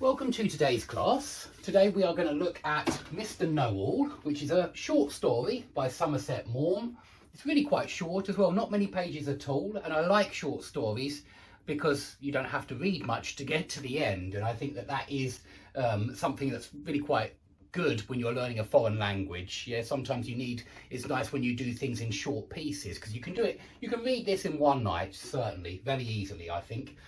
Welcome to today's class. Today we are going to look at Mr. Know-All, which is a short story by Somerset Maugham. It's really quite short as well, not many pages at all, and I like short stories because you don't have to read much to get to the end, and I think that is something that's really quite good when you're learning a foreign language. Yeah, sometimes it's nice when you do things in short pieces because you can read this in one night, certainly, very easily, I think.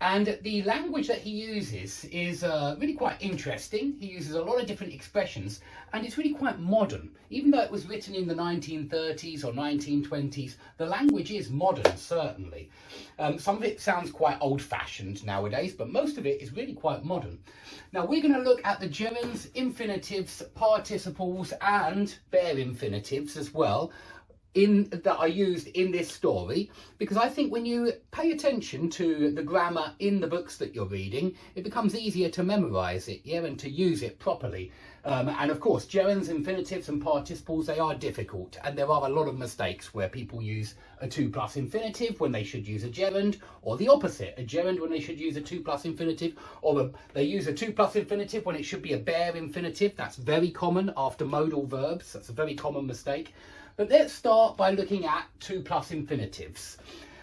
And the language that he uses is really quite interesting. He uses a lot of different expressions and it's really quite modern. Even though it was written in the 1930s or 1920s, the language is modern, certainly. Some of it sounds quite old-fashioned nowadays, but most of it is really quite modern. Now we're going to look at the gerunds, infinitives, participles and bare infinitives as well, that are used in this story, because I think when you pay attention to the grammar in the books that you're reading, it becomes easier to memorize it, yeah, and to use it properly. And of course, gerunds, infinitives and participles, they are difficult, and there are a lot of mistakes where people use a 2+ infinitive when they should use a gerund, or the opposite, a gerund when they should use a 2+ infinitive, or they use a 2+ infinitive when it should be a bare infinitive. That's very common after modal verbs. That's a very common mistake. But let's start by looking at 2+ infinitives.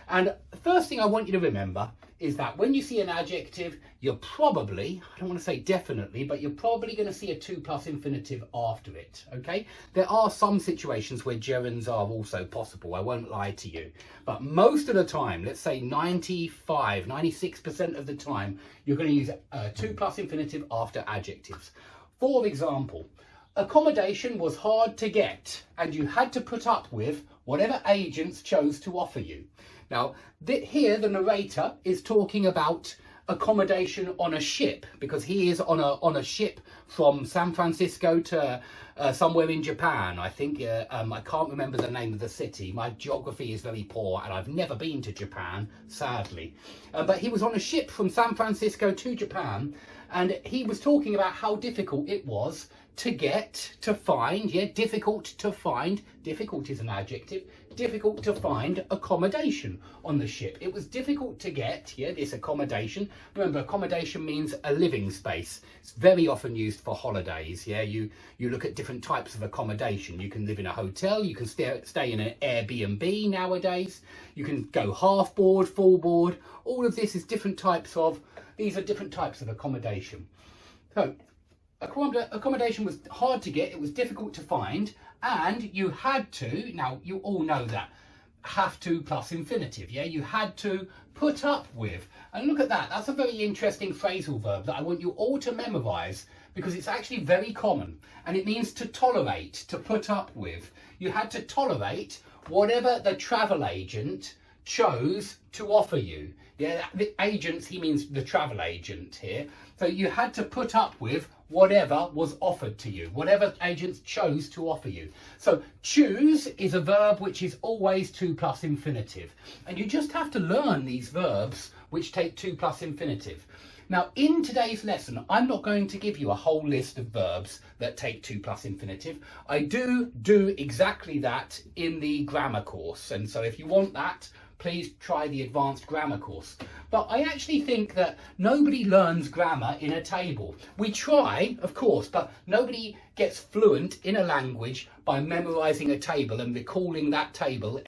And the first thing I want you to remember is that when you see an adjective, you're probably, I don't want to say definitely, but you're probably going to see a 2+ infinitive after it, okay? There are some situations where gerunds are also possible, I won't lie to you. But most of the time, let's say 96% of the time, you're going to use a 2+ infinitive after adjectives. For example, accommodation was hard to get and you had to put up with whatever agents chose to offer you. Now, here the narrator is talking about accommodation on a ship because he is on a ship from San Francisco to somewhere in Japan. I think I can't remember the name of the city. My geography is very poor and I've never been to Japan, sadly. But he was on a ship from San Francisco to Japan and he was talking about how difficult it was to find, yeah, difficult to find, difficult is an adjective, difficult to find accommodation on the ship. It was difficult to get, yeah, this accommodation. Remember, accommodation means a living space. It's very often used for holidays, yeah. You look at different types of accommodation. You can live in a hotel, you can stay in an Airbnb nowadays, you can go half board, full board. All of this is these are different types of accommodation. So, accommodation was hard to get, it was difficult to find, and you had to, now you all know that, have to plus infinitive, yeah? You had to put up with. And look at that, that's a very interesting phrasal verb that I want you all to memorise because it's actually very common and it means to tolerate, to put up with. You had to tolerate whatever the travel agent chose to offer you. Yeah, the agents, he means the travel agent here. So you had to put up with whatever was offered to you, whatever agents chose to offer you. So choose is a verb which is always 2+ infinitive. And you just have to learn these verbs which take 2+ infinitive. Now, in today's lesson, I'm not going to give you a whole list of verbs that take 2+ infinitive. I do exactly that in the grammar course. And so if you want that, please try the advanced grammar course. But I actually think that nobody learns grammar in a table. We try, of course, but nobody gets fluent in a language by memorizing a table and recalling that table